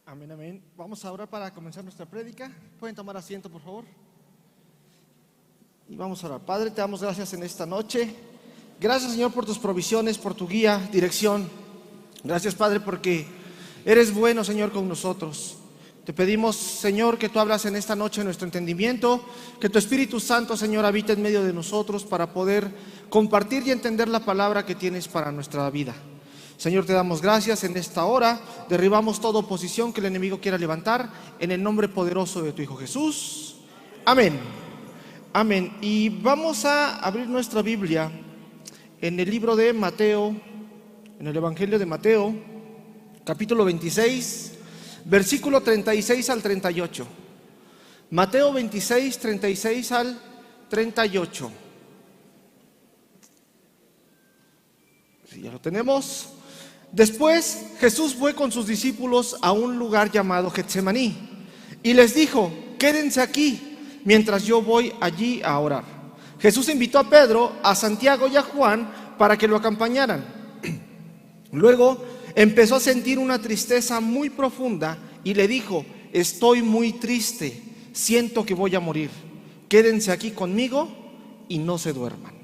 Amén, amén. Vamos a orar para comenzar nuestra prédica. ¿Pueden tomar asiento, por favor? Y vamos a orar. Padre, te damos gracias en esta noche. Gracias, Señor, por tus provisiones, por tu guía, dirección. Gracias, Padre, porque eres bueno, Señor, con nosotros. Te pedimos, Señor, que tú hablas en esta noche en nuestro entendimiento, que tu Espíritu Santo, Señor, habite en medio de nosotros para poder compartir y entender la palabra que tienes para nuestra vida. Señor, te damos gracias en esta hora. Derribamos toda oposición que el enemigo quiera levantar en el nombre poderoso de tu Hijo Jesús. Amén. Amén. Y vamos a abrir nuestra Biblia en el libro de Mateo, en el Evangelio de Mateo, capítulo 26, versículo 36 al 38. Mateo 26, 36 al 38. Si ya lo tenemos. Después Jesús fue con sus discípulos a un lugar llamado Getsemaní y les dijo: quédense aquí mientras yo voy allí a orar. Jesús invitó a Pedro, a Santiago y a Juan para que lo acompañaran. Luego empezó a sentir una tristeza muy profunda y le dijo: estoy muy triste, siento que voy a morir. Quédense aquí conmigo y no se duerman.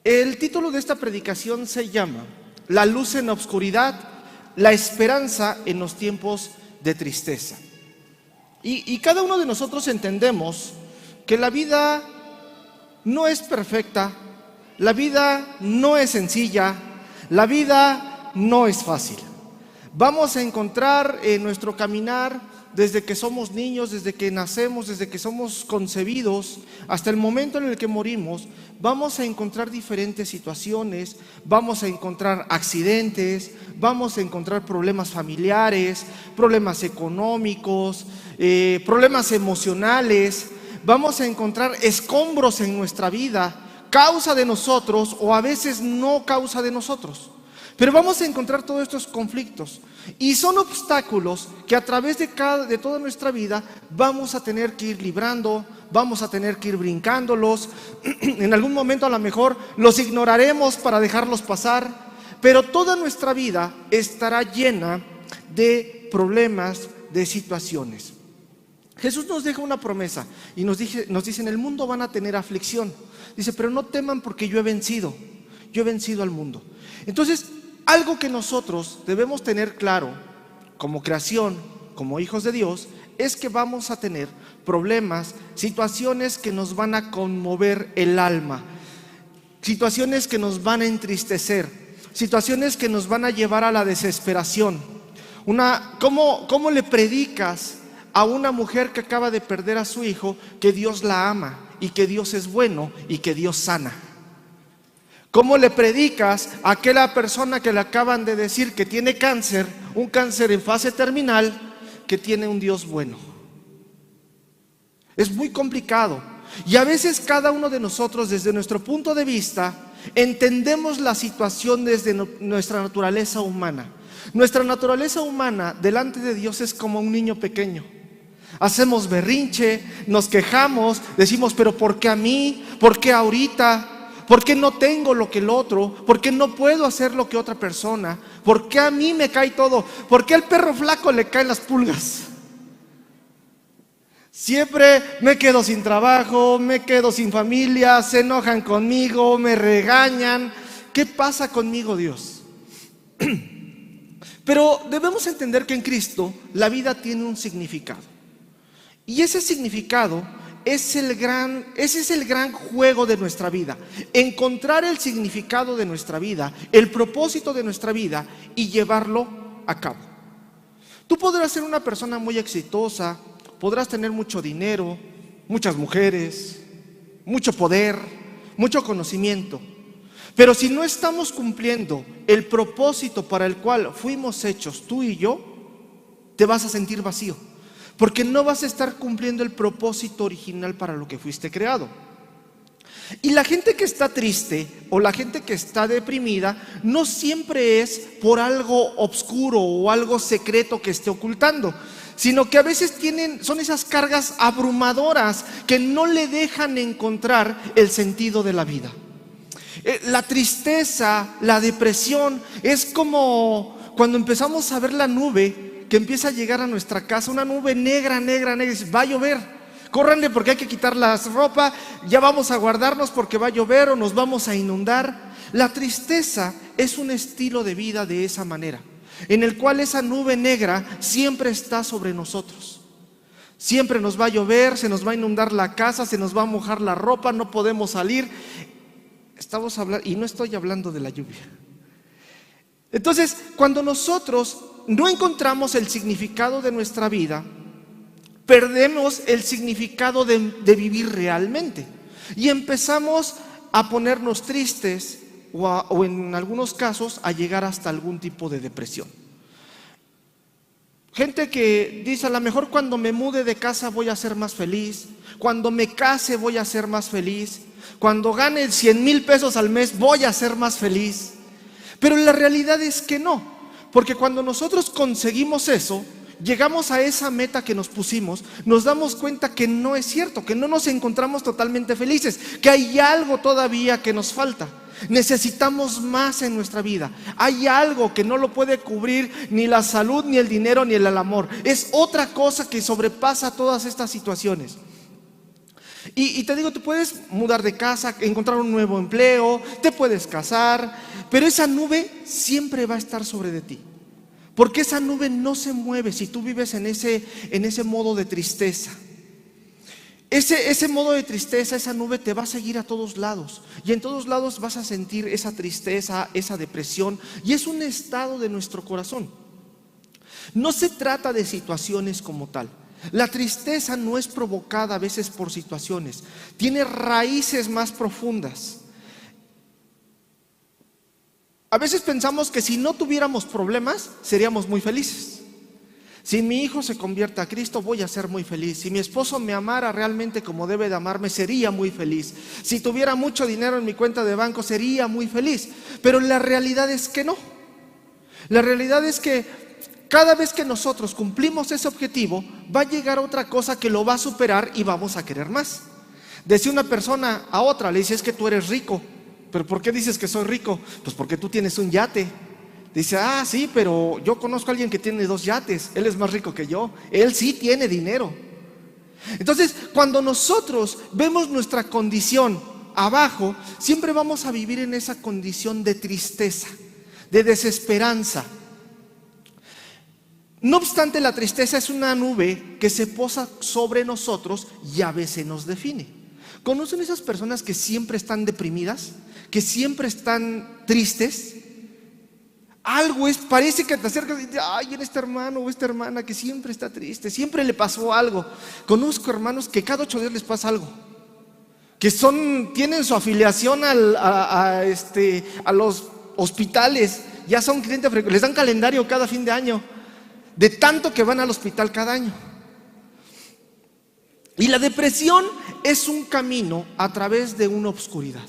El título de esta predicación se llama La luz en la oscuridad, la esperanza en los tiempos de tristeza. Y cada uno de nosotros entendemos que la vida no es perfecta, la vida no es sencilla, la vida no es fácil. Vamos a encontrar en nuestro caminar, desde que somos niños, desde que nacemos, desde que somos concebidos, hasta el momento en el que morimos, vamos a encontrar diferentes situaciones, vamos a encontrar accidentes, vamos a encontrar problemas familiares, problemas económicos, problemas emocionales, vamos a encontrar escombros en nuestra vida, causa de nosotros o a veces no causa de nosotros. Pero vamos a encontrar todos estos conflictos y son obstáculos que a través de toda nuestra vida vamos a tener que ir librando, vamos a tener que ir brincándolos. En algún momento a lo mejor los ignoraremos para dejarlos pasar, pero toda nuestra vida estará llena de problemas, de situaciones. Jesús nos deja una promesa y nos dice: en el mundo van a tener aflicción. Dice: pero no teman porque yo he vencido al mundo. Entonces, algo que nosotros debemos tener claro como creación, como hijos de Dios, es que vamos a tener problemas, situaciones que nos van a conmover el alma, situaciones que nos van a entristecer, situaciones que nos van a llevar a la desesperación. ¿Cómo le predicas a una mujer que acaba de perder a su hijo que Dios la ama y que Dios es bueno y que Dios sana? ¿Cómo le predicas a aquella persona que le acaban de decir que tiene cáncer, un cáncer en fase terminal, que tiene un Dios bueno? Es muy complicado. Y a veces cada uno de nosotros, desde nuestro punto de vista, entendemos la situación desde nuestra naturaleza humana. Nuestra naturaleza humana delante de Dios es como un niño pequeño. Hacemos berrinche, nos quejamos, decimos: pero ¿por qué a mí? ¿Por qué ahorita? ¿Por qué no tengo lo que el otro? ¿Por qué no puedo hacer lo que otra persona? ¿Por qué a mí me cae todo? ¿Por qué al perro flaco le caen las pulgas? Siempre me quedo sin trabajo, me quedo sin familia, se enojan conmigo, me regañan. ¿Qué pasa conmigo, Dios? Pero debemos entender que en Cristo la vida tiene un significado. Y ese significado ese es el gran juego de nuestra vida. Encontrar el significado de nuestra vida, el propósito de nuestra vida y llevarlo a cabo. Tú podrás ser una persona muy exitosa, podrás tener mucho dinero, muchas mujeres, mucho poder, mucho conocimiento. Pero si no estamos cumpliendo el propósito para el cual fuimos hechos tú y yo, te vas a sentir vacío. Porque no vas a estar cumpliendo el propósito original para lo que fuiste creado. Y la gente que está triste o la gente que está deprimida no siempre es por algo oscuro o algo secreto que esté ocultando, sino que a veces son esas cargas abrumadoras que no le dejan encontrar el sentido de la vida. La tristeza, la depresión es como cuando empezamos a ver la nube que empieza a llegar a nuestra casa, una nube negra, negra, negra, y dice, va a llover, córranle porque hay que quitar la ropa, ya vamos a guardarnos porque va a llover o nos vamos a inundar. La tristeza es un estilo de vida de esa manera, en el cual esa nube negra siempre está sobre nosotros. Siempre nos va a llover, se nos va a inundar la casa, se nos va a mojar la ropa, no podemos salir. Estamos hablando, y no estoy hablando de la lluvia. Entonces, cuando nosotros no encontramos el significado de nuestra vida, perdemos el significado de vivir realmente y empezamos a ponernos tristes o en algunos casos a llegar hasta algún tipo de depresión. Gente que dice, a lo mejor cuando me mude de casa voy a ser más feliz, cuando me case voy a ser más feliz, cuando gane 100,000 pesos al mes voy a ser más feliz. Pero la realidad es que no, porque cuando nosotros conseguimos eso, llegamos a esa meta que nos pusimos, nos damos cuenta que no es cierto, que no nos encontramos totalmente felices, que hay algo todavía que nos falta. Necesitamos más en nuestra vida. Hay algo que no lo puede cubrir ni la salud, ni el dinero, ni el amor. Es otra cosa que sobrepasa todas estas situaciones. Y te digo, te puedes mudar de casa, encontrar un nuevo empleo, te puedes casar, pero esa nube siempre va a estar sobre de ti, porque esa nube no se mueve si tú vives en ese modo de tristeza. Ese modo de tristeza, esa nube te va a seguir a todos lados, y en todos lados vas a sentir esa tristeza, esa depresión, y es un estado de nuestro corazón. No se trata de situaciones como tal. La tristeza no es provocada a veces por situaciones, tiene raíces más profundas. A veces pensamos que si no tuviéramos problemas seríamos muy felices. Si mi hijo se convierte a Cristo, voy a ser muy feliz. Si mi esposo me amara realmente como debe de amarme, sería muy feliz. Si tuviera mucho dinero en mi cuenta de banco, sería muy feliz. Pero la realidad es que no. La realidad es que cada vez que nosotros cumplimos ese objetivo, va a llegar otra cosa que lo va a superar y vamos a querer más. Decía una persona a otra, le dice, es que tú eres rico. ¿Pero por qué dices que soy rico? Pues porque tú tienes un yate. Dice, ah, sí, pero yo conozco a alguien que tiene 2 yates. Él es más rico que yo. Él sí tiene dinero. Entonces, cuando nosotros vemos nuestra condición abajo, siempre vamos a vivir en esa condición de tristeza, de desesperanza. No obstante, la tristeza es una nube que se posa sobre nosotros y a veces nos define. ¿Conocen esas personas que siempre están deprimidas? Que siempre están tristes. Algo es, parece que te acercas y dices, ay, en este hermano o esta hermana que siempre está triste, siempre le pasó algo. Conozco hermanos que cada 8 días les pasa algo, que tienen su afiliación a los hospitales, ya son clientes frecuentes, les dan calendario cada fin de año, de tanto que van al hospital cada año. Y la depresión es un camino a través de una oscuridad.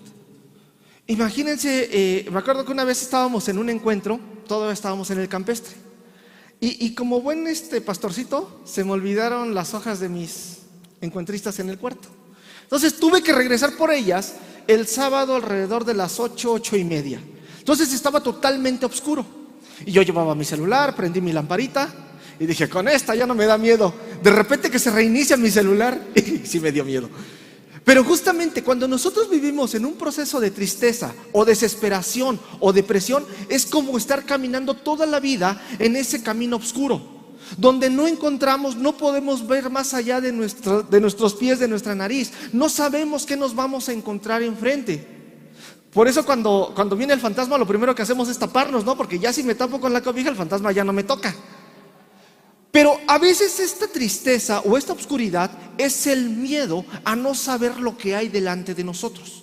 Imagínense, me acuerdo que una vez estábamos en un encuentro, todos estábamos en el campestre, y como buen pastorcito, se me olvidaron las hojas de mis encuentristas en el cuarto. Entonces tuve que regresar por ellas el sábado alrededor de las 8, 8:30. Entonces estaba totalmente oscuro. Y yo llevaba mi celular, prendí mi lamparita y dije, con esta ya no me da miedo. De repente que se reinicia mi celular y sí me dio miedo. Pero justamente cuando nosotros vivimos en un proceso de tristeza o desesperación o depresión, es como estar caminando toda la vida en ese camino oscuro, donde no encontramos, no podemos ver más allá de nuestros pies, de nuestra nariz. No sabemos qué nos vamos a encontrar enfrente. Por eso cuando viene el fantasma, lo primero que hacemos es taparnos, ¿no? Porque ya si me tapo con la cobija, el fantasma ya no me toca. Pero a veces esta tristeza o esta oscuridad es el miedo a no saber lo que hay delante de nosotros.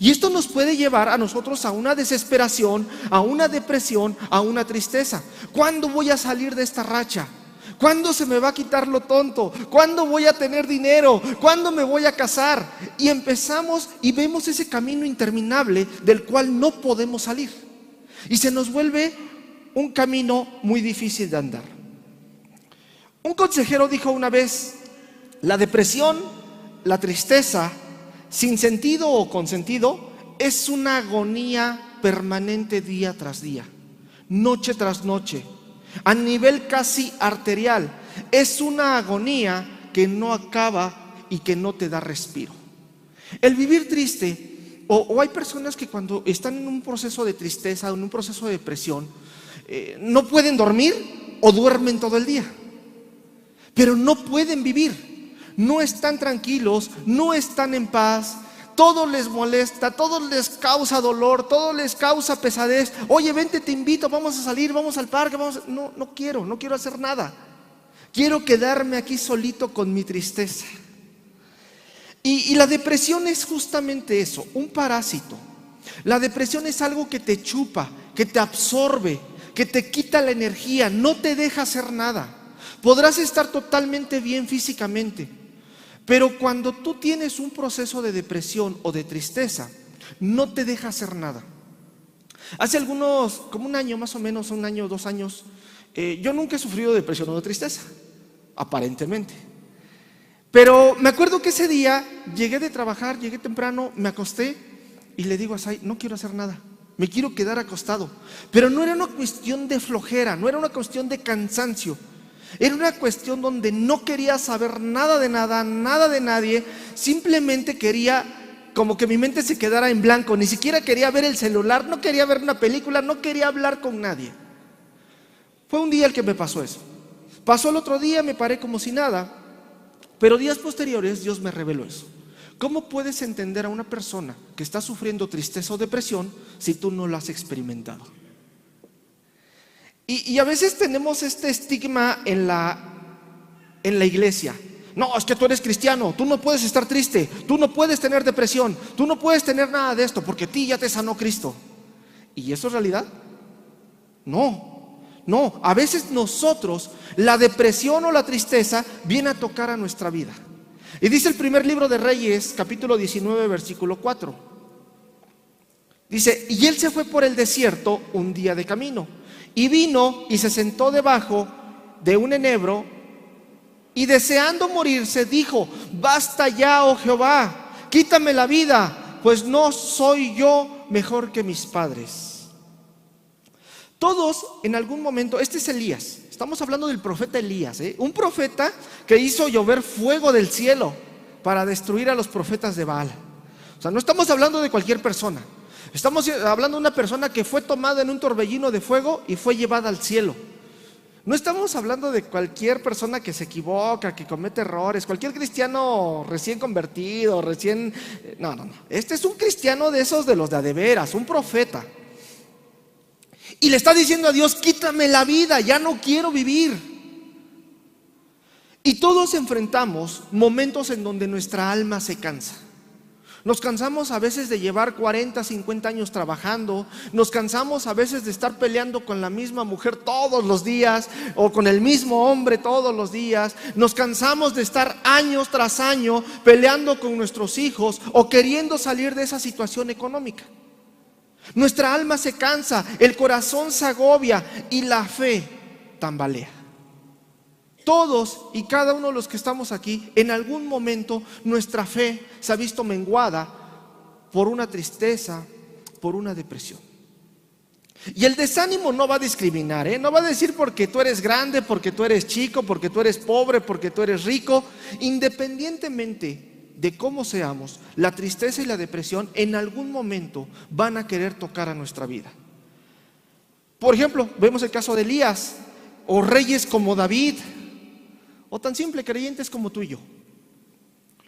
Y esto nos puede llevar a nosotros a una desesperación, a una depresión, a una tristeza. ¿Cuándo voy a salir de esta racha? ¿Cuándo se me va a quitar lo tonto? ¿Cuándo voy a tener dinero? ¿Cuándo me voy a casar? Y empezamos y vemos ese camino interminable del cual no podemos salir. Y se nos vuelve un camino muy difícil de andar. Un consejero dijo una vez, la depresión, la tristeza, sin sentido o con sentido, es una agonía permanente día tras día, noche tras noche. a nivel casi arterial. Es una agonía que no acaba y que no te da respiro. El vivir triste, o hay personas que cuando están en un proceso de tristeza, en un proceso de depresión, no pueden dormir o duermen todo el día, pero no pueden vivir, no están tranquilos, no están en paz. Todo les molesta, todo les causa dolor, todo les causa pesadez. Oye, vente, te invito, vamos a salir, vamos al parque, No quiero hacer nada. Quiero quedarme aquí solito con mi tristeza. Y la depresión es justamente eso, un parásito. La depresión es algo que te chupa, que te absorbe, que te quita la energía, no te deja hacer nada. Podrás estar totalmente bien físicamente, pero cuando tú tienes un proceso de depresión o de tristeza, no te deja hacer nada. Hace como un año más o menos, 1 año, 2 años, yo nunca he sufrido de depresión o de tristeza, aparentemente. Pero me acuerdo que ese día llegué de trabajar, llegué temprano, me acosté y le digo a Sai, no quiero hacer nada, me quiero quedar acostado. Pero no era una cuestión de flojera, no era una cuestión de cansancio. Era una cuestión donde no quería saber nada de nada, nada de nadie. Simplemente quería como que mi mente se quedara en blanco. Ni siquiera quería ver el celular, no quería ver una película, no quería hablar con nadie. Fue un día el que me pasó eso. Pasó el otro día, me paré como si nada. Pero días posteriores Dios me reveló eso. ¿Cómo puedes entender a una persona que está sufriendo tristeza o depresión si tú no lo has experimentado? Y a veces tenemos este estigma en la iglesia. No, es que tú eres cristiano, tú no puedes estar triste, tú no puedes tener depresión, tú no puedes tener nada de esto porque a ti ya te sanó Cristo. ¿Y eso es realidad? No, a veces nosotros, la depresión o la tristeza viene a tocar a nuestra vida. Y dice el primer libro de Reyes, capítulo 19, versículo 4. Dice, y él se fue por el desierto un día de camino. Y vino y se sentó debajo de un enebro y deseando morirse dijo, basta ya, oh Jehová, quítame la vida, pues no soy yo mejor que mis padres. Todos en algún momento, este es Elías, estamos hablando del profeta Elías, un profeta que hizo llover fuego del cielo para destruir a los profetas de Baal. O sea, no estamos hablando de cualquier persona. Estamos hablando de una persona que fue tomada en un torbellino de fuego y fue llevada al cielo. No estamos hablando de cualquier persona que se equivoca, que comete errores, cualquier cristiano recién convertido, No. Este es un cristiano de esos de los de veras, un profeta. Y le está diciendo a Dios, quítame la vida, ya no quiero vivir. Y todos enfrentamos momentos en donde nuestra alma se cansa. Nos cansamos a veces de llevar 40, 50 años trabajando. Nos cansamos a veces de estar peleando con la misma mujer todos los días o con el mismo hombre todos los días. Nos cansamos de estar años tras año peleando con nuestros hijos o queriendo salir de esa situación económica. Nuestra alma se cansa, el corazón se agobia y la fe tambalea. Todos y cada uno de los que estamos aquí, en algún momento nuestra fe se ha visto menguada por una tristeza, por una depresión. Y el desánimo no va a discriminar, no va a decir porque tú eres grande, porque tú eres chico, porque tú eres pobre, porque tú eres rico. Independientemente de cómo seamos, la tristeza y la depresión en algún momento van a querer tocar a nuestra vida. Por ejemplo, vemos el caso de Elías o reyes como David, o tan simple creyentes como tú y yo.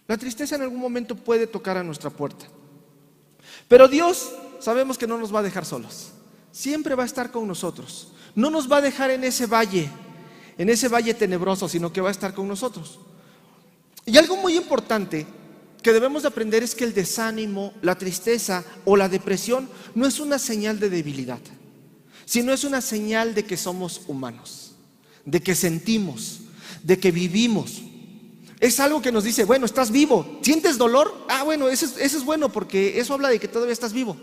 La tristeza en algún momento puede tocar a nuestra puerta. Pero Dios sabemos que no nos va a dejar solos. Siempre va a estar con nosotros. No nos va a dejar en ese valle tenebroso, sino que va a estar con nosotros. Y algo muy importante que debemos de aprender es que el desánimo, la tristeza o la depresión no es una señal de debilidad, sino es una señal de que somos humanos, de que sentimos, de que vivimos. Es algo que nos dice, bueno, estás vivo. ¿Sientes dolor? Bueno, eso es bueno porque eso habla de que todavía estás vivo.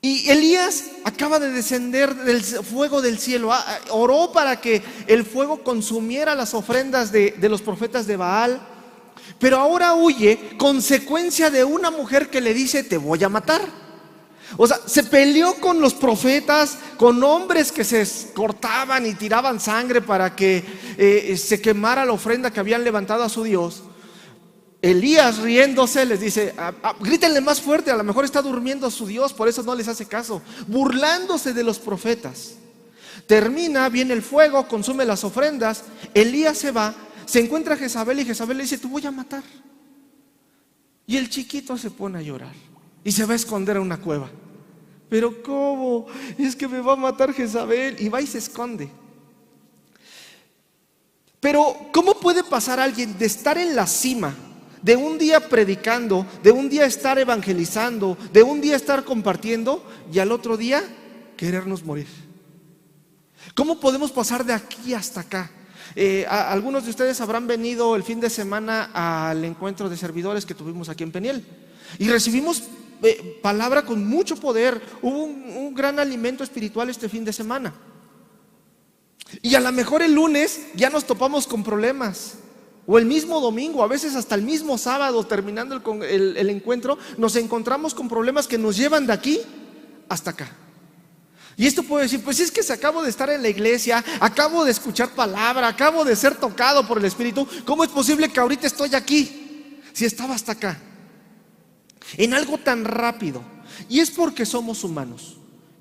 Y Elías acaba de descender del fuego del cielo, oró para que el fuego consumiera las ofrendas de los profetas de Baal, pero ahora huye consecuencia de una mujer que le dice, te voy a matar. O sea, se peleó con los profetas, con hombres que se cortaban y tiraban sangre para que se quemara la ofrenda que habían levantado a su Dios. Elías, riéndose, les dice: grítenle más fuerte, a lo mejor está durmiendo su Dios, por eso no les hace caso. Burlándose de los profetas. Termina, viene el fuego, consume las ofrendas. Elías se va, se encuentra a Jezabel y Jezabel le dice: te voy a matar. Y el chiquito se pone a llorar y se va a esconder a una cueva. Pero ¿cómo? Es que me va a matar Jezabel. Y va y se esconde. Pero ¿cómo puede pasar alguien de estar en la cima, de un día predicando, de un día estar evangelizando, de un día estar compartiendo, y al otro día querernos morir? ¿Cómo podemos pasar de aquí hasta acá? Algunos de ustedes habrán venido el fin de semana al encuentro de servidores que tuvimos aquí en Peniel, y recibimos palabra con mucho poder. Hubo un gran alimento espiritual este fin de semana. Y a lo mejor el lunes ya nos topamos con problemas, o el mismo domingo, a veces hasta el mismo sábado, terminando el encuentro, nos encontramos con problemas que nos llevan de aquí hasta acá. Y esto puede decir: pues es que acabo de estar en la iglesia, acabo de escuchar palabra, acabo de ser tocado por el Espíritu. ¿Cómo es posible que ahorita estoy aquí si estaba hasta acá? En algo tan rápido. Y es porque somos humanos.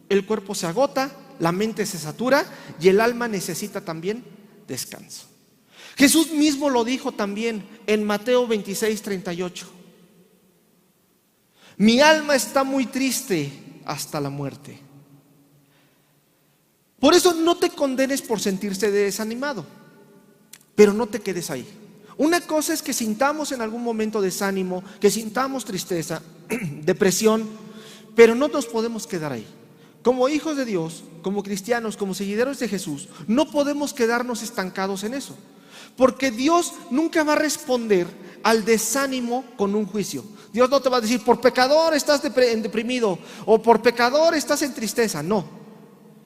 El cuerpo se agota, la mente se satura y el alma necesita también descanso. Jesús mismo lo dijo también en Mateo 26:38. Mi alma está muy triste hasta la muerte. Por eso no te condenes por sentirse desanimado, pero no te quedes ahí. Una cosa es que sintamos en algún momento desánimo, que sintamos tristeza, depresión, pero no nos podemos quedar ahí. Como hijos de Dios, como cristianos, como seguidores de Jesús, no podemos quedarnos estancados en eso, porque Dios nunca va a responder al desánimo con un juicio. Dios no te va a decir: por pecador estás deprimido, o por pecador estás en tristeza. No.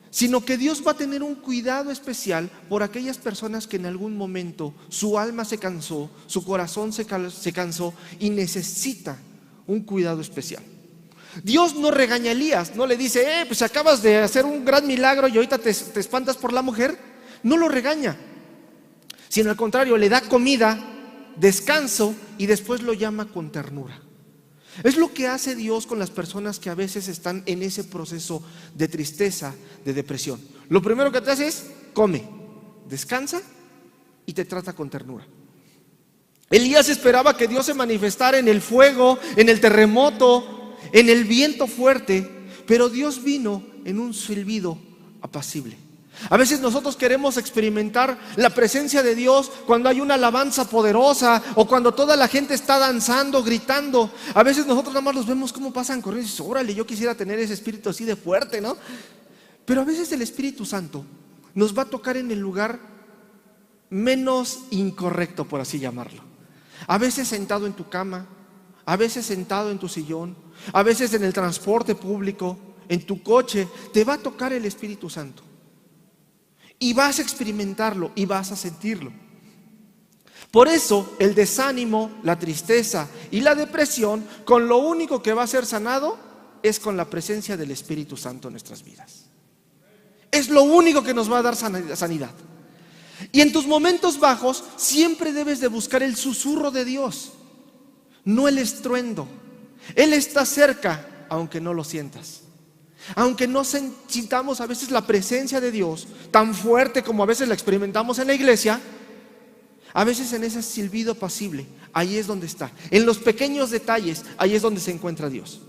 Sino que Dios va a tener un cuidado especial por aquellas personas que en algún momento su alma se cansó, su corazón se cansó y necesita un cuidado especial. Dios no regaña a Elías, no le dice: pues acabas de hacer un gran milagro y ahorita te espantas por la mujer. No lo regaña, sino al contrario, le da comida, descanso y después lo llama con ternura. Es lo que hace Dios con las personas que a veces están en ese proceso de tristeza, de depresión. Lo primero que te hace es: come, descansa y te trata con ternura. Elías esperaba que Dios se manifestara en el fuego, en el terremoto, en el viento fuerte, pero Dios vino en un silbido apacible. A veces nosotros queremos experimentar la presencia de Dios cuando hay una alabanza poderosa, o cuando toda la gente está danzando, gritando. A veces nosotros nada más los vemos cómo pasan corriendo y dices: órale, yo quisiera tener ese espíritu así de fuerte, ¿no? Pero a veces el Espíritu Santo nos va a tocar en el lugar menos incorrecto, por así llamarlo. A veces sentado en tu cama, a veces sentado en tu sillón, a veces en el transporte público, en tu coche, te va a tocar el Espíritu Santo. Y vas a experimentarlo y vas a sentirlo. Por eso el desánimo, la tristeza y la depresión, con lo único que va a ser sanado es con la presencia del Espíritu Santo en nuestras vidas. Es lo único que nos va a dar sanidad. Y en tus momentos bajos siempre debes de buscar el susurro de Dios, no el estruendo. Él está cerca, aunque no lo sientas. Aunque no sintamos a veces la presencia de Dios tan fuerte como a veces la experimentamos en la iglesia, a veces en ese silbido apacible, ahí es donde está. En los pequeños detalles, ahí es donde se encuentra Dios.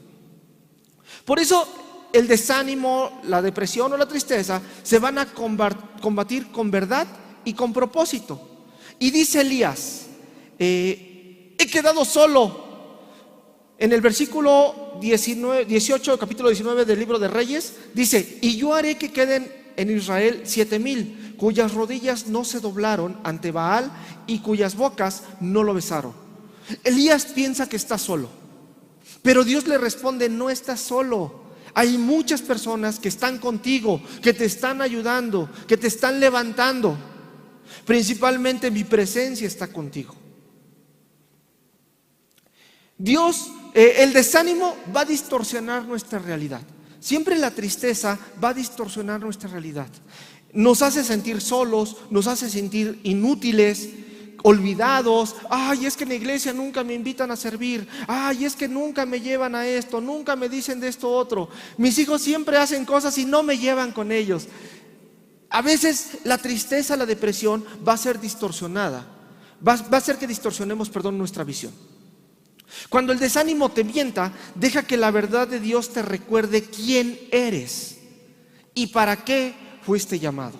Por eso el desánimo, la depresión o la tristeza se van a combatir con verdad y con propósito. Y dice Elías: he quedado solo. En el versículo 18, capítulo 19 del libro de Reyes, dice: y yo haré que queden en Israel 7,000, cuyas rodillas no se doblaron ante Baal y cuyas bocas no lo besaron. Elías piensa que está solo, pero Dios le responde: no estás solo. Hay muchas personas que están contigo, que te están ayudando, que te están levantando. Principalmente mi presencia está contigo. Dios El desánimo va a distorsionar nuestra realidad. Siempre la tristeza va a distorsionar nuestra realidad. Nos hace sentir solos, nos hace sentir inútiles, olvidados. Ay, es que en la iglesia nunca me invitan a servir. Ay, es que nunca me llevan a esto, nunca me dicen de esto otro. Mis hijos siempre hacen cosas y no me llevan con ellos. A veces la tristeza, la depresión va a ser distorsionada. Va a hacer que distorsionemos, nuestra visión. Cuando el desánimo te mienta, deja que la verdad de Dios te recuerde quién eres y para qué fuiste llamado.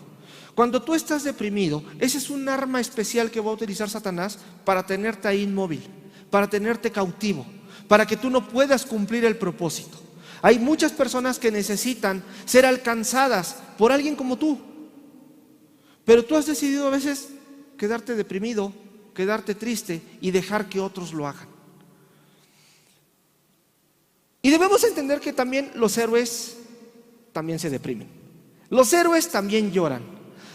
Cuando tú estás deprimido, ese es un arma especial que va a utilizar Satanás para tenerte ahí inmóvil, para tenerte cautivo, para que tú no puedas cumplir el propósito. Hay muchas personas que necesitan ser alcanzadas por alguien como tú, pero tú has decidido a veces quedarte deprimido, quedarte triste y dejar que otros lo hagan. Y debemos entender que también los héroes también se deprimen. Los héroes también lloran.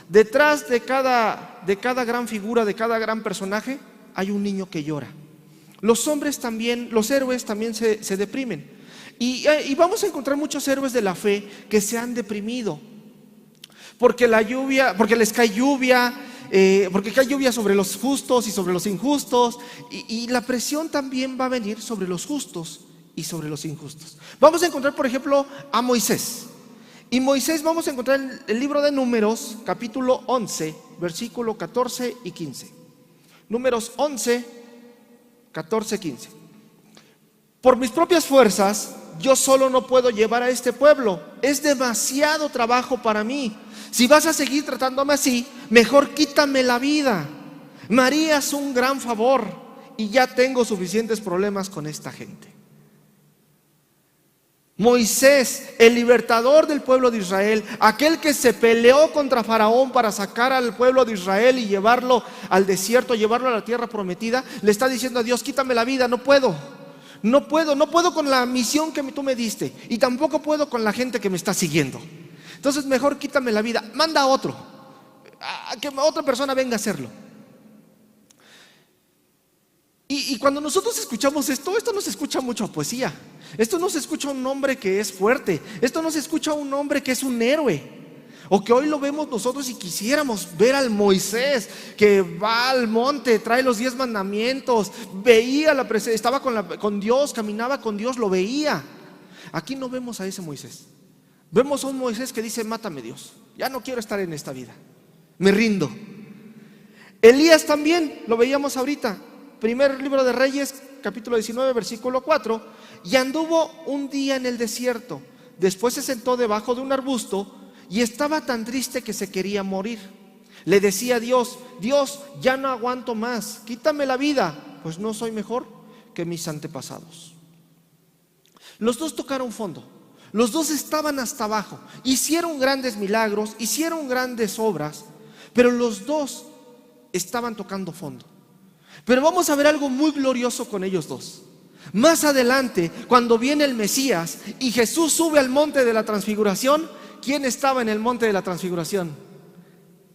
Detrás de cada gran figura, de cada gran personaje, hay un niño que llora. Los héroes también se deprimen. Y vamos a encontrar muchos héroes de la fe que se han deprimido. Porque les cae lluvia, porque cae lluvia sobre los justos y sobre los injustos. Y la presión también va a venir sobre los justos y sobre los injustos. Vamos a encontrar, por ejemplo, a Moisés. Y Moisés vamos a encontrar en el libro de Números, capítulo 11, versículo 14 y 15. Números 11, 14, 15. Por mis propias fuerzas, yo solo no puedo llevar a este pueblo. Es demasiado trabajo para mí. Si vas a seguir tratándome así, mejor quítame la vida. Me harías un gran favor y ya tengo suficientes problemas con esta gente. Moisés, el libertador del pueblo de Israel, aquel que se peleó contra Faraón para sacar al pueblo de Israel y llevarlo al desierto, llevarlo a la tierra prometida, le está diciendo a Dios: quítame la vida, no puedo con la misión que tú me diste, y tampoco puedo con la gente que me está siguiendo. Entonces mejor quítame la vida, manda a otro, a que otra persona venga a hacerlo. Y cuando nosotros escuchamos esto no se escucha mucho a poesía. Esto no se escucha a un hombre que es fuerte. Esto no se escucha a un hombre que es un héroe. O que hoy lo vemos nosotros y quisiéramos ver al Moisés que va al monte, trae los 10 mandamientos, veía la presencia, estaba con Dios, caminaba con Dios, lo veía. Aquí no vemos a ese Moisés. Vemos a un Moisés que dice: mátame, Dios, ya no quiero estar en esta vida, me rindo. Elías también, lo veíamos ahorita. Primer libro de Reyes, capítulo 19, versículo 4. Y anduvo un día en el desierto. Después se sentó debajo de un arbusto y estaba tan triste que se quería morir. Le decía a Dios: Dios, ya no aguanto más, quítame la vida, pues no soy mejor que mis antepasados. Los dos tocaron fondo. Los dos estaban hasta abajo. Hicieron grandes milagros, hicieron grandes obras, pero los dos estaban tocando fondo. Pero vamos a ver algo muy glorioso con ellos dos. Más adelante, cuando viene el Mesías y Jesús sube al monte de la transfiguración, ¿quién estaba en el monte de la transfiguración?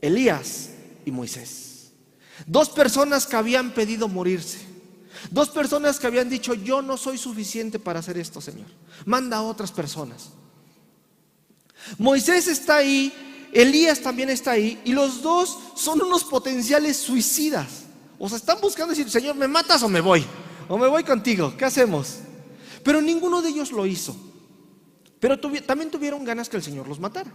Elías y Moisés. Dos personas que habían pedido morirse. Dos personas que habían dicho: yo no soy suficiente para hacer esto, Señor, manda a otras personas. Moisés está ahí, Elías también está ahí, y los dos son unos potenciales suicidas. O sea, están buscando decir: Señor, ¿me matas o me voy? O me voy contigo, ¿qué hacemos? Pero ninguno de ellos lo hizo. Pero también tuvieron ganas que el Señor los matara.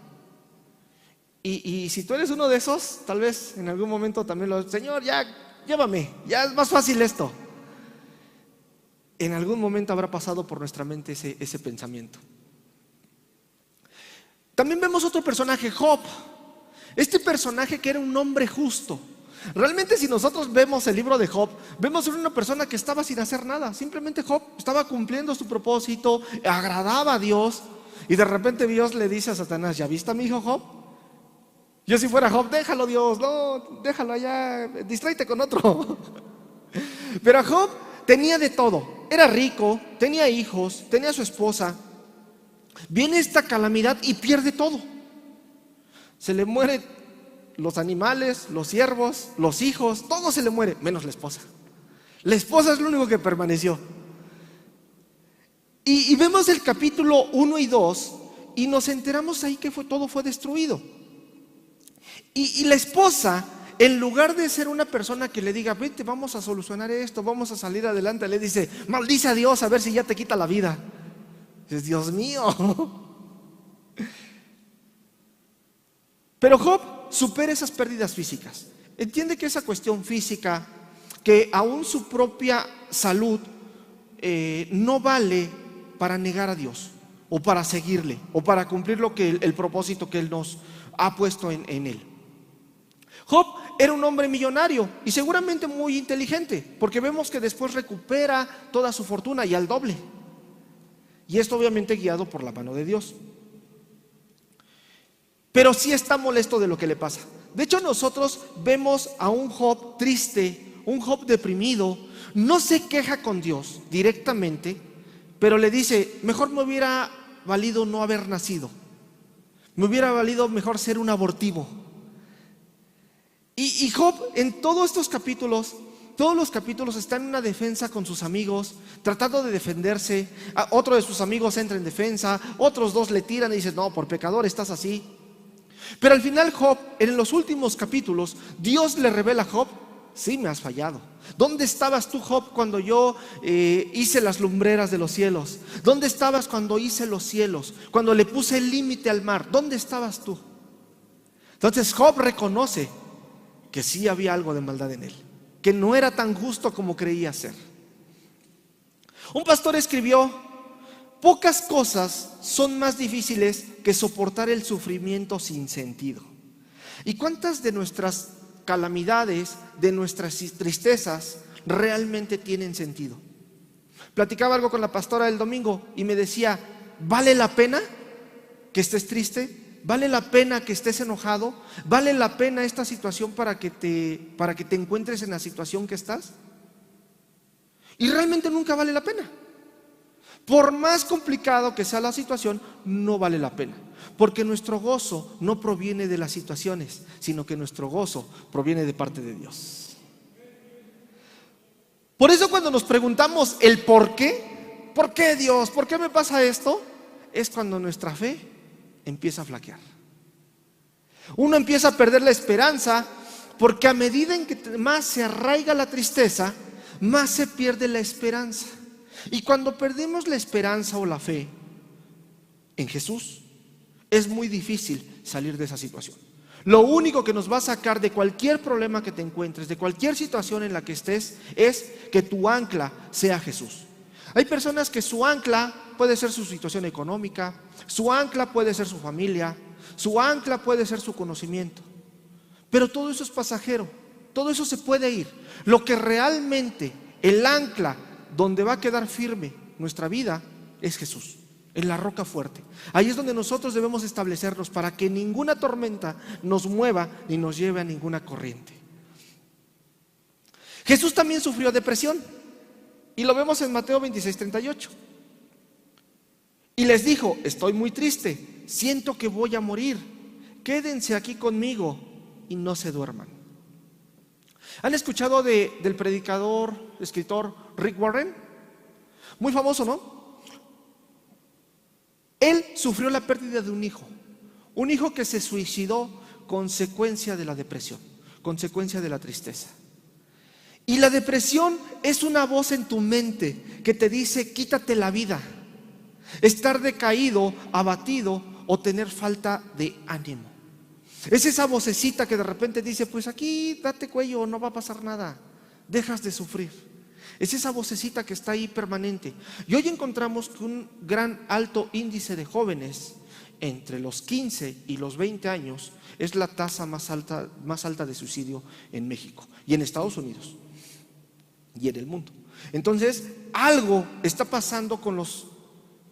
Y si tú eres uno de esos, tal vez en algún momento también Señor, ya, llévame, ya es más fácil esto. En algún momento habrá pasado por nuestra mente ese pensamiento. También vemos otro personaje, Job. Este personaje que era un hombre justo. Realmente, si nosotros vemos el libro de Job, vemos una persona que estaba sin hacer nada. Simplemente Job estaba cumpliendo su propósito, agradaba a Dios. Y de repente Dios le dice a Satanás: ¿ya viste a mi hijo Job? Yo, si fuera Job: déjalo, Dios, no, déjalo allá, distráete con otro. Pero Job tenía de todo. Era rico, tenía hijos, tenía a su esposa. Viene esta calamidad y pierde todo. Se le muere los animales, los siervos, los hijos, todo se le muere, menos la esposa. La esposa es lo único que permaneció. Y vemos el capítulo 1 y 2 y nos enteramos ahí que todo fue destruido. Y la esposa, en lugar de ser una persona que le diga, vete, vamos a solucionar esto, vamos a salir adelante, le dice, maldice a Dios a ver si ya te quita la vida. Dices, Dios mío. Pero Job supera esas pérdidas físicas. Entiende que esa cuestión física, que aún su propia salud no vale para negar a Dios, o para seguirle, o para cumplir el propósito que Él nos ha puesto en Él. Job era un hombre millonario y seguramente muy inteligente, porque vemos que después recupera toda su fortuna y al doble. Y esto obviamente guiado por la mano de Dios. Pero sí está molesto de lo que le pasa. De hecho, nosotros vemos a un Job triste, un Job deprimido. No se queja con Dios directamente, pero le dice, mejor me hubiera valido no haber nacido. Me hubiera valido mejor ser un abortivo. Y Job en todos estos capítulos, todos los capítulos está en una defensa con sus amigos, tratando de defenderse. Otro de sus amigos entra en defensa, otros dos le tiran y dicen, no, por pecador estás así. Pero al final Job, en los últimos capítulos, Dios le revela a Job, sí me has fallado. ¿Dónde estabas tú, Job, cuando yo hice las lumbreras de los cielos? ¿Dónde estabas cuando hice los cielos? Cuando le puse el límite al mar, ¿dónde estabas tú? Entonces Job reconoce que sí había algo de maldad en él, que no era tan justo como creía ser. Un pastor escribió, pocas cosas son más difíciles que soportar el sufrimiento sin sentido. ¿Y cuántas de nuestras calamidades, de nuestras tristezas, realmente tienen sentido? Platicaba algo con la pastora el domingo y me decía, ¿vale la pena que estés triste? ¿Vale la pena que estés enojado? ¿Vale la pena esta situación para que te encuentres en la situación que estás? Y realmente nunca vale la pena. Por más complicado que sea la situación, no vale la pena. Porque nuestro gozo no proviene de las situaciones, sino que nuestro gozo proviene de parte de Dios. Por eso cuando nos preguntamos el por qué Dios, ¿por qué me pasa esto? Es cuando nuestra fe empieza a flaquear. Uno empieza a perder la esperanza, porque a medida en que más se arraiga la tristeza, más se pierde la esperanza. Y cuando perdemos la esperanza o la fe en Jesús, es muy difícil salir de esa situación. Lo único que nos va a sacar de cualquier problema que te encuentres, de cualquier situación en la que estés, es que tu ancla sea Jesús. Hay personas que su ancla puede ser su situación económica, su ancla puede ser su familia, su ancla puede ser su conocimiento. Pero todo eso es pasajero, todo eso se puede ir. Lo que realmente, el ancla donde va a quedar firme nuestra vida, es Jesús, en la roca fuerte. Ahí es donde nosotros debemos establecernos, para que ninguna tormenta nos mueva ni nos lleve a ninguna corriente. Jesús también sufrió depresión, y lo vemos en Mateo 26:38. Y les dijo, estoy muy triste, siento que voy a morir, quédense aquí conmigo y no se duerman. ¿Han escuchado del predicador, escritor Rick Warren? Muy famoso, ¿no? Él sufrió la pérdida de un hijo que se suicidó, consecuencia de la depresión, consecuencia de la tristeza. Y la depresión es una voz en tu mente que te dice, quítate la vida. Estar decaído, abatido o tener falta de ánimo. Es esa vocecita que de repente dice, pues aquí date cuello, no va a pasar nada, dejas de sufrir. Es esa vocecita que está ahí permanente. Y hoy encontramos que un gran alto índice de jóvenes entre los 15 y los 20 años es la tasa más alta de suicidio en México y en Estados Unidos y en el mundo. Entonces, algo está pasando con los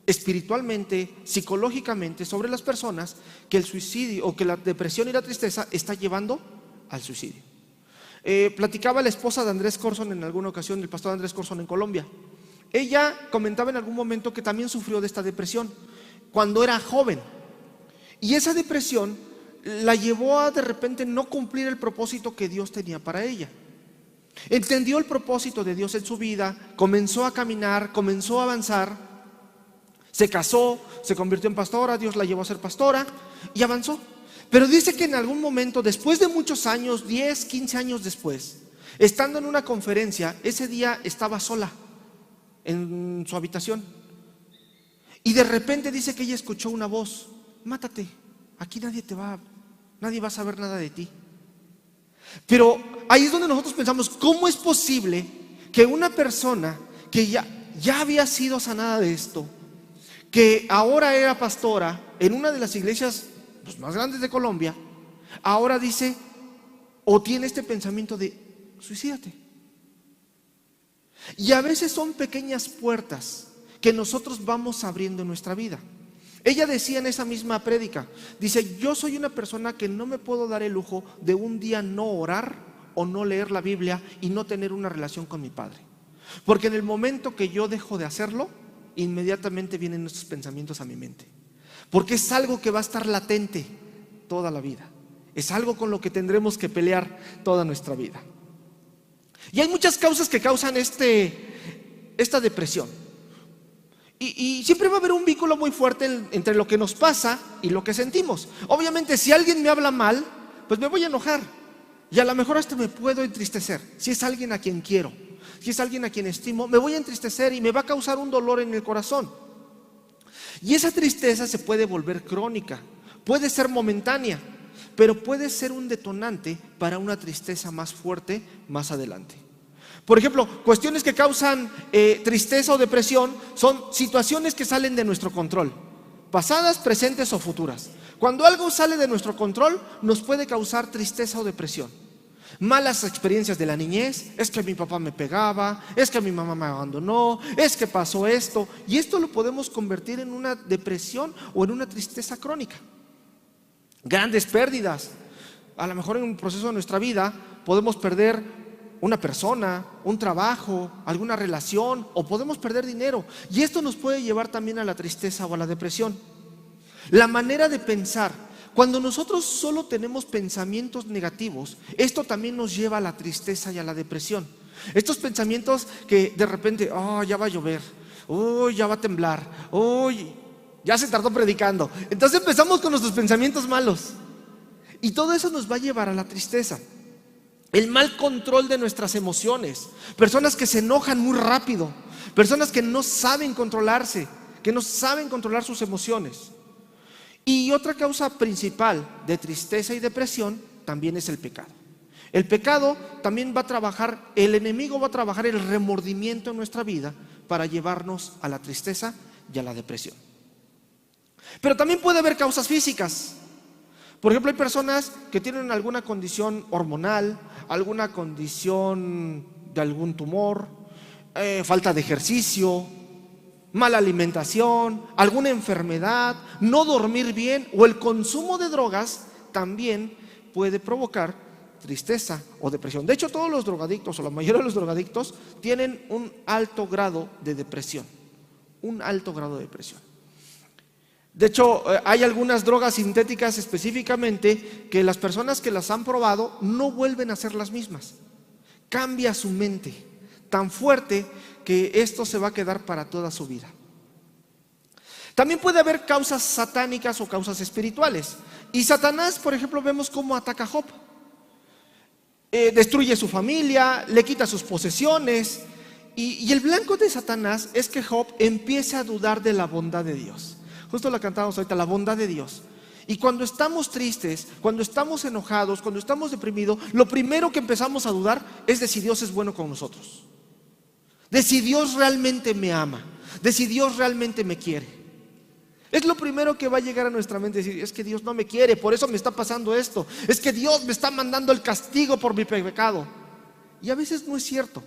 espiritualmente, psicológicamente, sobre las personas, que el suicidio o que la depresión y la tristeza está llevando al suicidio. Platicaba la esposa de Andrés Corson en alguna ocasión, el pastor Andrés Corson en Colombia. Ella comentaba en algún momento que también sufrió de esta depresión cuando era joven, y esa depresión la llevó a de repente no cumplir el propósito que Dios tenía para ella. Entendió el propósito de Dios en su vida, comenzó a caminar, comenzó a avanzar, Se casó, se convirtió en pastora, Dios la llevó a ser pastora y avanzó. Pero dice que en algún momento, después de muchos años, 10, 15 años después, estando en una conferencia, ese día estaba sola en su habitación. Y de repente dice que ella escuchó una voz: mátate, aquí nadie va a saber nada de ti. Pero ahí es donde nosotros pensamos: ¿cómo es posible que una persona que ya había sido sanada de esto, que ahora era pastora en una de las iglesias más grandes de Colombia, ahora dice o tiene este pensamiento de suicídate? Y a veces son pequeñas puertas que nosotros vamos abriendo en nuestra vida. Ella decía en esa misma prédica, dice: yo soy una persona que no me puedo dar el lujo de un día no orar o no leer la Biblia y no tener una relación con mi Padre, porque en el momento que yo dejo de hacerlo, inmediatamente vienen estos pensamientos a mi mente, porque es algo que va a estar latente toda la vida, es algo con lo que tendremos que pelear toda nuestra vida. Y hay muchas causas que causan esta depresión. Y siempre va a haber un vínculo muy fuerte entre lo que nos pasa y lo que sentimos. Obviamente, si alguien me habla mal, pues me voy a enojar, y a lo mejor hasta me puedo entristecer. Si es alguien a quien quiero, si es alguien a quien estimo, me voy a entristecer y me va a causar un dolor en el corazón. Y esa tristeza se puede volver crónica, puede ser momentánea, pero puede ser un detonante para una tristeza más fuerte más adelante. Por ejemplo, cuestiones que causan tristeza o depresión son situaciones que salen de nuestro control, pasadas, presentes o futuras. Cuando algo sale de nuestro control, nos puede causar tristeza o depresión. Malas experiencias de la niñez: es que mi papá me pegaba, es que mi mamá me abandonó, es que pasó esto. Y esto lo podemos convertir en una depresión o en una tristeza crónica. Grandes pérdidas: a lo mejor en un proceso de nuestra vida podemos perder una persona, un trabajo, alguna relación, o podemos perder dinero, y esto nos puede llevar también a la tristeza o a la depresión. La manera de pensar: cuando nosotros solo tenemos pensamientos negativos, esto también nos lleva a la tristeza y a la depresión. Estos pensamientos que de repente: oh, ya va a llover, oh, ya va a temblar, oh, ya se tardó predicando. Entonces empezamos con nuestros pensamientos malos, y todo eso nos va a llevar a la tristeza. El mal control de nuestras emociones: personas que se enojan muy rápido, personas que no saben controlarse, que no saben controlar sus emociones. Y otra causa principal de tristeza y depresión también es el pecado. El pecado también va a trabajar, el enemigo va a trabajar el remordimiento en nuestra vida para llevarnos a la tristeza y a la depresión. Pero también puede haber causas físicas. Por ejemplo, hay personas que tienen alguna condición hormonal, alguna condición de algún tumor, falta de ejercicio, mala alimentación, alguna enfermedad, no dormir bien, o el consumo de drogas también puede provocar tristeza o depresión. De hecho, todos los drogadictos, o la mayoría de los drogadictos, tienen un alto grado de depresión. Un alto grado de depresión. De hecho, hay algunas drogas sintéticas específicamente que las personas que las han probado no vuelven a ser las mismas. Cambia su mente tan fuerte que esto se va a quedar para toda su vida. También puede haber causas satánicas o causas espirituales. Y Satanás, por ejemplo, vemos cómo ataca a Job. Destruye su familia, le quita sus posesiones. Y el blanco de Satanás es que Job empiece a dudar de la bondad de Dios. Justo la cantamos ahorita, la bondad de Dios. Y cuando estamos tristes, cuando estamos enojados, cuando estamos deprimidos, lo primero que empezamos a dudar es de si Dios es bueno con nosotros, de si Dios realmente me ama, de si Dios realmente me quiere. Es lo primero que va a llegar a nuestra mente: decir, es que Dios no me quiere, por eso me está pasando esto, es que Dios me está mandando el castigo por mi pecado. Y a veces no es cierto.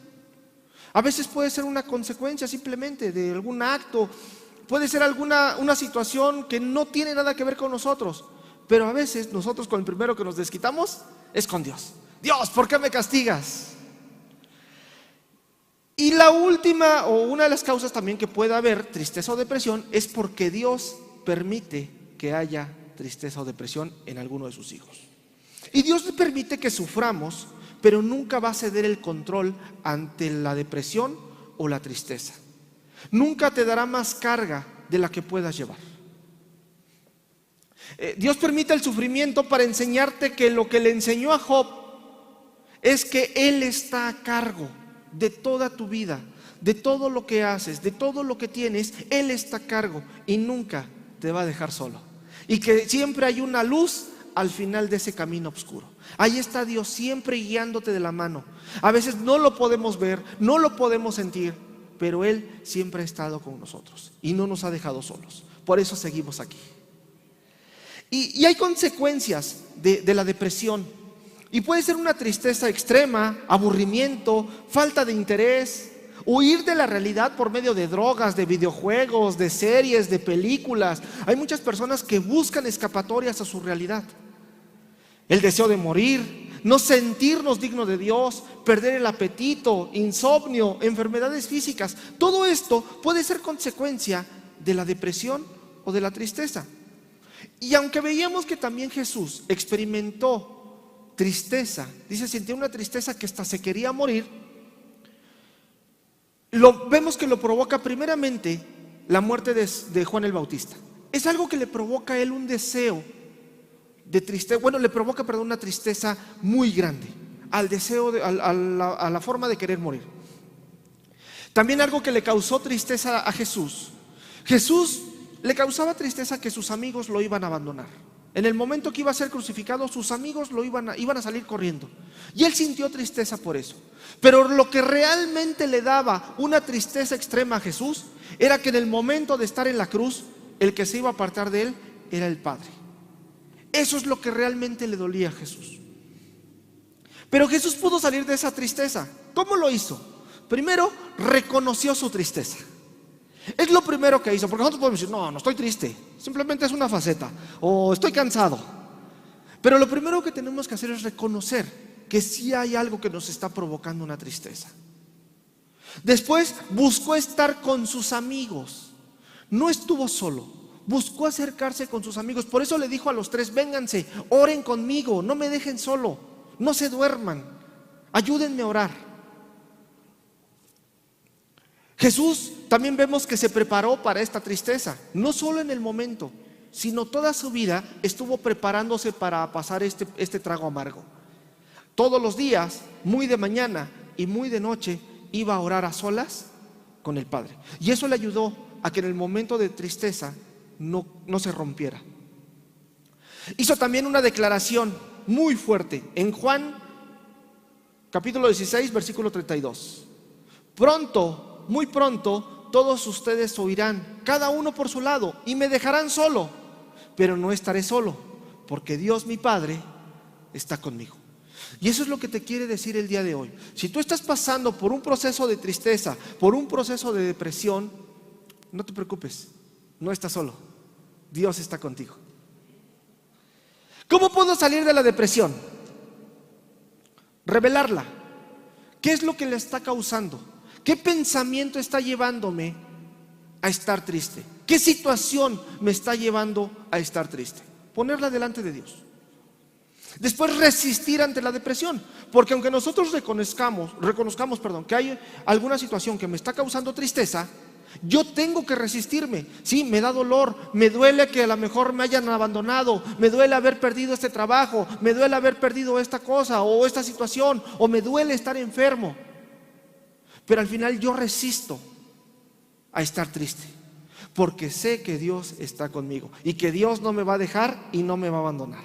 A veces puede ser una consecuencia simplemente de algún acto, puede ser una situación que no tiene nada que ver con nosotros, pero a veces nosotros con el primero que nos desquitamos es con Dios. Dios, ¿por qué me castigas? Y la última, o una de las causas también que puede haber tristeza o depresión, es porque Dios permite que haya tristeza o depresión en alguno de sus hijos. Y Dios permite que suframos, pero nunca va a ceder el control ante la depresión o la tristeza. Nunca te dará más carga de la que puedas llevar. Dios permite el sufrimiento para enseñarte que lo que le enseñó a Job es que Él está a cargo de toda tu vida, de todo lo que haces, de todo lo que tienes. Él está a cargo y nunca te va a dejar solo. Y que siempre hay una luz al final de ese camino oscuro. Ahí está Dios siempre guiándote de la mano. A veces no lo podemos ver, no lo podemos sentir, pero Él siempre ha estado con nosotros y no nos ha dejado solos. Por eso seguimos aquí. Y hay consecuencias de la depresión. Y puede ser una tristeza extrema, aburrimiento, falta de interés, huir de la realidad por medio de drogas, de videojuegos, de series, de películas. Hay muchas personas que buscan escapatorias a su realidad. El deseo de morir, no sentirnos dignos de Dios, perder el apetito, insomnio, enfermedades físicas. Todo esto puede ser consecuencia de la depresión o de la tristeza. Y aunque veíamos que también Jesús experimentó tristeza, dice, sentía una tristeza que hasta se quería morir, vemos que lo provoca primeramente la muerte de Juan el Bautista. Es algo que le provoca a él un deseo de tristeza, le provoca, una tristeza muy grande, al deseo, a la forma de querer morir. También algo que le causó tristeza a Jesús. Jesús le causaba tristeza que sus amigos lo iban a abandonar. En el momento que iba a ser crucificado, sus amigos iban a salir corriendo. Y él sintió tristeza por eso. Pero lo que realmente le daba una tristeza extrema a Jesús era que en el momento de estar en la cruz, el que se iba a apartar de él era el Padre. Eso es lo que realmente le dolía a Jesús. Pero Jesús pudo salir de esa tristeza. ¿Cómo lo hizo? Primero, reconoció su tristeza. Es lo primero que hizo, porque nosotros podemos decir, no estoy triste, simplemente es una faceta, o estoy cansado. Pero lo primero que tenemos que hacer es reconocer que sí hay algo que nos está provocando una tristeza. Después buscó estar con sus amigos. No estuvo solo, buscó acercarse con sus amigos. Por eso le dijo a los tres, vénganse, oren conmigo, no me dejen solo, no se duerman, ayúdenme a orar. Jesús también vemos que se preparó para esta tristeza, no solo en el momento, sino toda su vida estuvo preparándose para pasar este trago amargo. Todos los días, muy de mañana y muy de noche, iba a orar a solas con el Padre. Y eso le ayudó a que en el momento de tristeza no se rompiera. Hizo también una declaración muy fuerte en Juan capítulo 16, versículo 32. Muy pronto, todos ustedes oirán, cada uno por su lado, y me dejarán solo, pero no estaré solo, porque Dios mi Padre está conmigo. Y eso es lo que te quiere decir el día de hoy. Si tú estás pasando por un proceso de tristeza, por un proceso de depresión, no te preocupes, no estás solo, Dios está contigo. ¿Cómo puedo salir de la depresión? Revelarla. ¿Qué es lo que le está causando? ¿Qué pensamiento está llevándome a estar triste? ¿Qué situación me está llevando a estar triste? Ponerla delante de Dios. Después, resistir ante la depresión. Porque aunque nosotros reconozcamos, que hay alguna situación que me está causando tristeza, yo tengo que resistirme. Sí, me da dolor, me duele que a lo mejor me hayan abandonado, me duele haber perdido este trabajo, me duele haber perdido esta cosa o esta situación, o me duele estar enfermo. Pero al final yo resisto a estar triste, porque sé que Dios está conmigo y que Dios no me va a dejar y no me va a abandonar.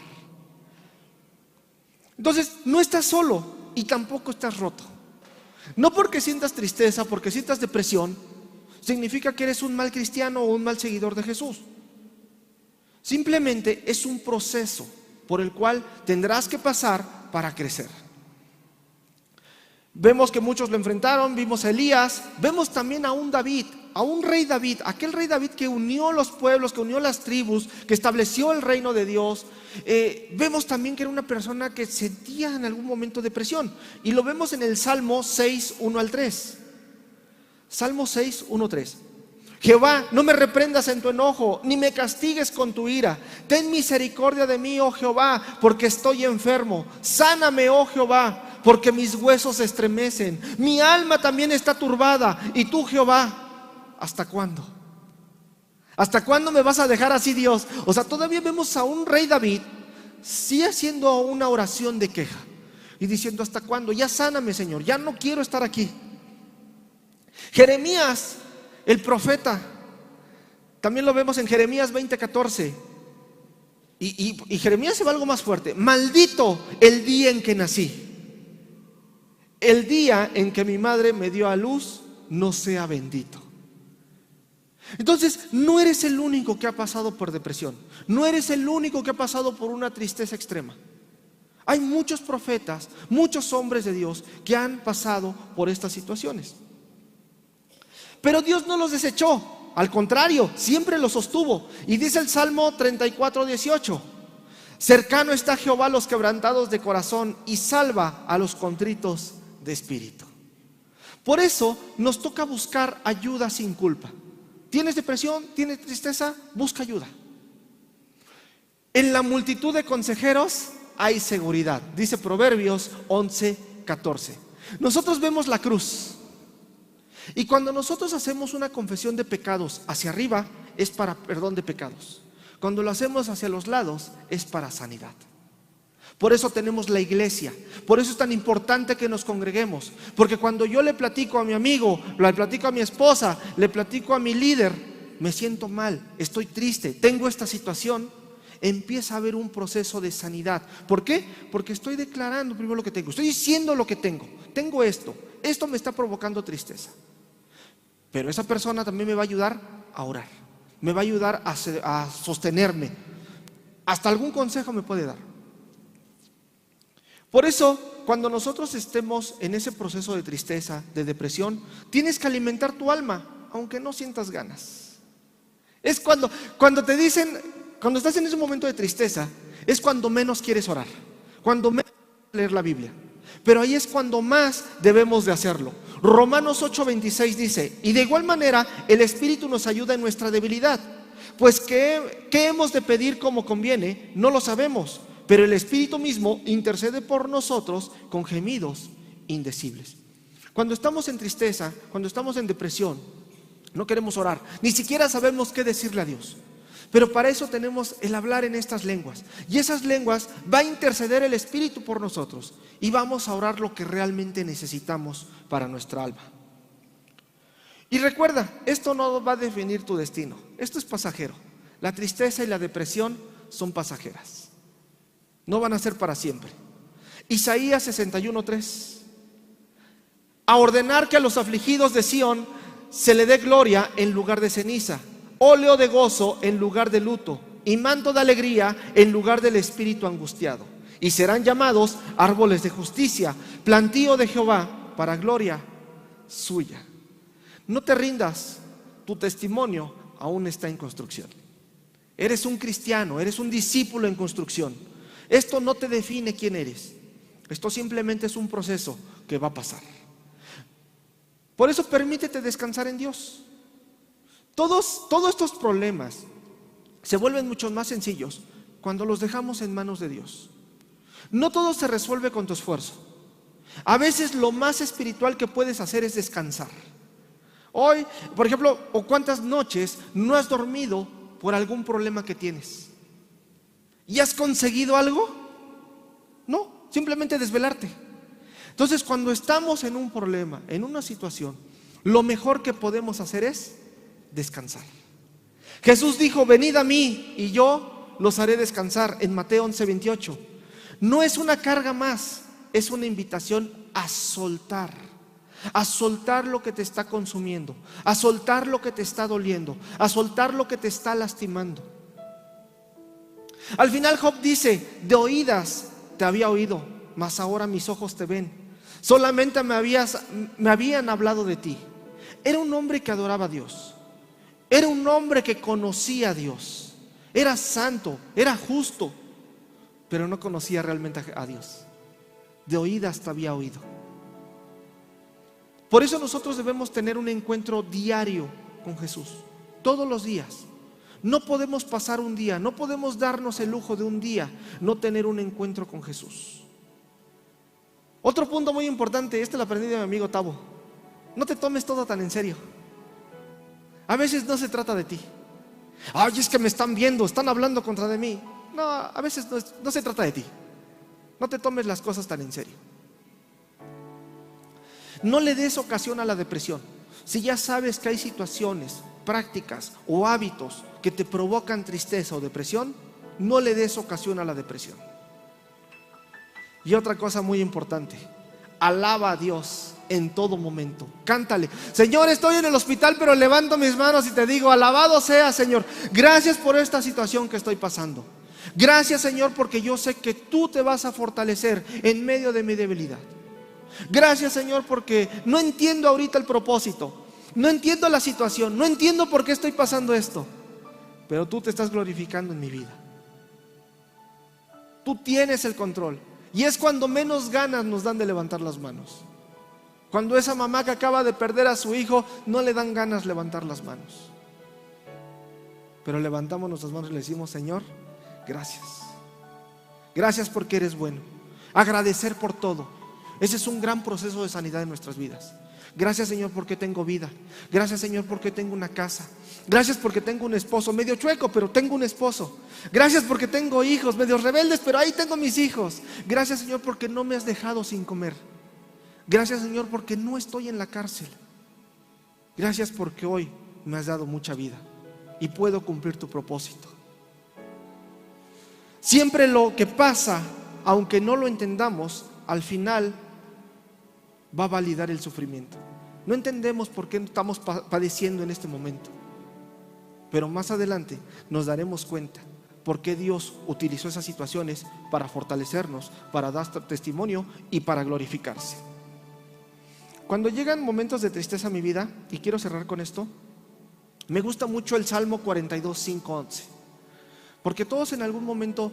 Entonces, no estás solo y tampoco estás roto. No porque sientas tristeza, porque sientas depresión, significa que eres un mal cristiano o un mal seguidor de Jesús. Simplemente es un proceso por el cual tendrás que pasar para crecer. Vemos que muchos lo enfrentaron, vimos a Elías, vemos también a un David, a un rey David, aquel rey David que unió los pueblos, que unió las tribus, que estableció el reino de Dios. Vemos también que era una persona que sentía en algún momento depresión, y lo vemos en el Salmo 6, 1 al 3. Salmo 6, 1, 3. Jehová, no me reprendas en tu enojo, ni me castigues con tu ira. Ten misericordia de mí, oh Jehová, porque estoy enfermo. Sáname, oh Jehová, porque mis huesos se estremecen. Mi alma también está turbada. Y tú, Jehová, ¿hasta cuándo? ¿Hasta cuándo me vas a dejar así, Dios? O sea, todavía vemos a un rey David sí haciendo una oración de queja y diciendo: ¿hasta cuándo? Ya sáname, Señor, ya no quiero estar aquí. Jeremías, el profeta, también lo vemos en Jeremías 20:14. Y Jeremías se va algo más fuerte: maldito el día en que nací, el día en que mi madre me dio a luz no sea bendito. Entonces, no eres el único que ha pasado por depresión, no eres el único que ha pasado por una tristeza extrema. Hay muchos profetas, muchos hombres de Dios que han pasado por estas situaciones. Pero Dios no los desechó, al contrario, siempre los sostuvo. Y dice el Salmo 34:18: cercano está Jehová a los quebrantados de corazón y salva a los contritos de espíritu. Por eso nos toca buscar ayuda sin culpa. ¿Tienes depresión? ¿Tienes tristeza? Busca ayuda. En la multitud de consejeros hay seguridad, dice Proverbios 11:14. Nosotros vemos la cruz, y cuando nosotros hacemos una confesión de pecados hacia arriba es para perdón de pecados. Cuando lo hacemos hacia los lados es para sanidad. Por eso tenemos la iglesia, por eso es tan importante que nos congreguemos. Porque cuando yo le platico a mi amigo, le platico a mi esposa, le platico a mi líder: me siento mal, estoy triste, tengo esta situación, empieza a haber un proceso de sanidad. ¿Por qué? Porque estoy declarando primero lo que tengo, estoy diciendo lo que tengo. Tengo esto me está provocando tristeza. Pero esa persona también me va a ayudar a orar, me va a ayudar a sostenerme, hasta algún consejo me puede dar. Por eso, cuando nosotros estemos en ese proceso de tristeza, de depresión, tienes que alimentar tu alma, aunque no sientas ganas. Es cuando te dicen, cuando estás en ese momento de tristeza, es cuando menos quieres orar, cuando menos quieres leer la Biblia. Pero ahí es cuando más debemos de hacerlo. Romanos 8:26 dice: y de igual manera el Espíritu nos ayuda en nuestra debilidad, pues ¿qué hemos de pedir como conviene? No lo sabemos, pero el Espíritu mismo intercede por nosotros con gemidos indecibles. Cuando estamos en tristeza, cuando estamos en depresión, no queremos orar, ni siquiera sabemos qué decirle a Dios. Pero para eso tenemos el hablar en estas lenguas. Y esas lenguas va a interceder el Espíritu por nosotros, y vamos a orar lo que realmente necesitamos para nuestra alma. Y recuerda, esto no va a definir tu destino, esto es pasajero. La tristeza y la depresión son pasajeras, no van a ser para siempre. Isaías 61:3: a ordenar que a los afligidos de Sión se le dé gloria en lugar de ceniza, óleo de gozo en lugar de luto, y manto de alegría en lugar del espíritu angustiado. Y serán llamados árboles de justicia, plantío de Jehová para gloria suya. No te rindas, tu testimonio aún está en construcción. Eres un cristiano, eres un discípulo en construcción. Esto no te define quién eres, esto simplemente es un proceso que va a pasar. Por eso permítete descansar en Dios. Todos estos problemas se vuelven mucho más sencillos cuando los dejamos en manos de Dios. No todo se resuelve con tu esfuerzo. A veces lo más espiritual que puedes hacer es descansar. Hoy, por ejemplo, o cuántas noches no has dormido por algún problema que tienes. ¿Y has conseguido algo? No, simplemente desvelarte. Entonces, cuando estamos en un problema, en una situación, lo mejor que podemos hacer es descansar. Jesús dijo: venid a mí y yo los haré descansar, en Mateo 11:28. No es una carga más, es una invitación a soltar lo que te está consumiendo, a soltar lo que te está doliendo, a soltar lo que te está lastimando. Al final Job dice: de oídas te había oído, mas ahora mis ojos te ven. Solamente me habían hablado de ti. Era un hombre que adoraba a Dios, era un hombre que conocía a Dios, era santo, era justo, pero no conocía realmente a Dios. De oídas te había oído. Por eso nosotros debemos tener un encuentro diario con Jesús, todos los días. No podemos pasar un día, no podemos darnos el lujo de un día no tener un encuentro con Jesús. Otro punto muy importante, lo aprendí de mi amigo Tavo: no te tomes todo tan en serio. A veces no se trata de ti. Ay, es que me están viendo, están hablando contra de mí. No, a veces no se trata de ti. No te tomes las cosas tan en serio. No le des ocasión a la depresión. Si ya sabes que hay situaciones, prácticas o hábitos que te provocan tristeza o depresión, no le des ocasión a la depresión. Y otra cosa muy importante: alaba a Dios en todo momento. Cántale: Señor, estoy en el hospital, pero levanto mis manos y te digo: alabado sea, Señor. Gracias por esta situación que estoy pasando. Gracias, Señor, porque yo sé que tú te vas a fortalecer en medio de mi debilidad. Gracias, Señor, porque no entiendo ahorita el propósito, no entiendo la situación, no entiendo por qué estoy pasando esto, pero tú te estás glorificando en mi vida. Tú tienes el control. Y es cuando menos ganas nos dan de levantar las manos. Cuando esa mamá que acaba de perder a su hijo, no le dan ganas levantar las manos, pero levantamos nuestras manos y le decimos: Señor, gracias. Gracias porque eres bueno. Agradecer por todo. Ese es un gran proceso de sanidad en nuestras vidas. Gracias, Señor, porque tengo vida. Gracias, Señor, porque tengo una casa. Gracias porque tengo un esposo medio chueco, pero tengo un esposo. Gracias porque tengo hijos medio rebeldes, pero ahí tengo mis hijos. Gracias, Señor, porque no me has dejado sin comer. Gracias, Señor, porque no estoy en la cárcel. Gracias porque hoy me has dado mucha vida y puedo cumplir tu propósito. Siempre lo que pasa, aunque no lo entendamos, al final va a validar el sufrimiento. No entendemos por qué estamos padeciendo en este momento, pero más adelante nos daremos cuenta por qué Dios utilizó esas situaciones para fortalecernos, para dar testimonio y para glorificarse. Cuando llegan momentos de tristeza a mi vida, y quiero cerrar con esto, me gusta mucho el Salmo 42, 5, 11, porque todos en algún momento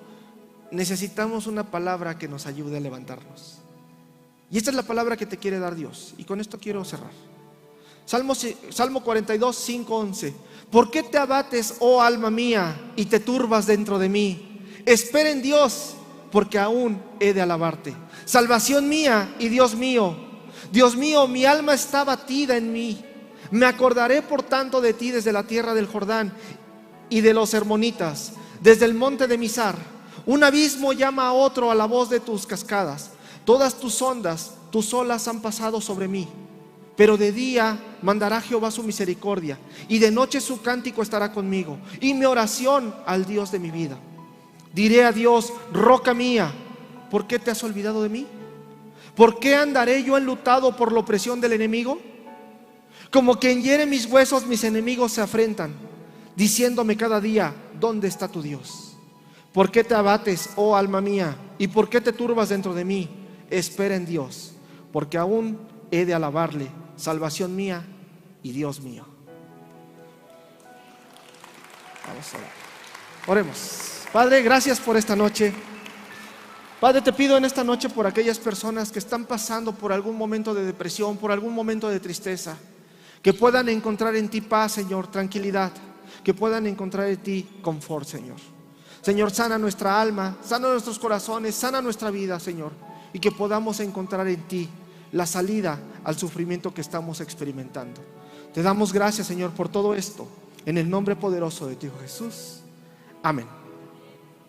necesitamos una palabra que nos ayude a levantarnos. Y esta es la palabra que te quiere dar Dios. Y con esto quiero cerrar. Salmo 42, 5, 11. ¿Por qué te abates, oh alma mía, y te turbas dentro de mí? Espera en Dios, porque aún he de alabarte. Salvación mía y Dios mío. Dios mío, mi alma está abatida en mí. Me acordaré por tanto de ti desde la tierra del Jordán y de los hermonitas, desde el monte de Mizar. Un abismo llama a otro a la voz de tus cascadas. Todas tus ondas, tus olas han pasado sobre mí. Pero de día mandará Jehová su misericordia, y de noche su cántico estará conmigo, y mi oración al Dios de mi vida. Diré a Dios: roca mía, ¿por qué te has olvidado de mí? ¿Por qué andaré yo enlutado por la opresión del enemigo? Como quien hiere mis huesos, mis enemigos se afrentan, diciéndome cada día: ¿dónde está tu Dios? ¿Por qué te abates, oh alma mía? ¿Y por qué te turbas dentro de mí? Espera en Dios, porque aún he de alabarle, salvación mía y Dios mío. Vamos a orar. Oremos. Padre, gracias por esta noche. Padre, te pido en esta noche por aquellas personas que están pasando por algún momento de depresión, por algún momento de tristeza, que puedan encontrar en ti paz, Señor, tranquilidad, que puedan encontrar en ti confort, Señor. Señor, sana nuestra alma, sana nuestros corazones, sana nuestra vida, Señor, y que podamos encontrar en ti la salida al sufrimiento que estamos experimentando. Te damos gracias, Señor, por todo esto, en el nombre poderoso de tu Hijo Jesús. Amén.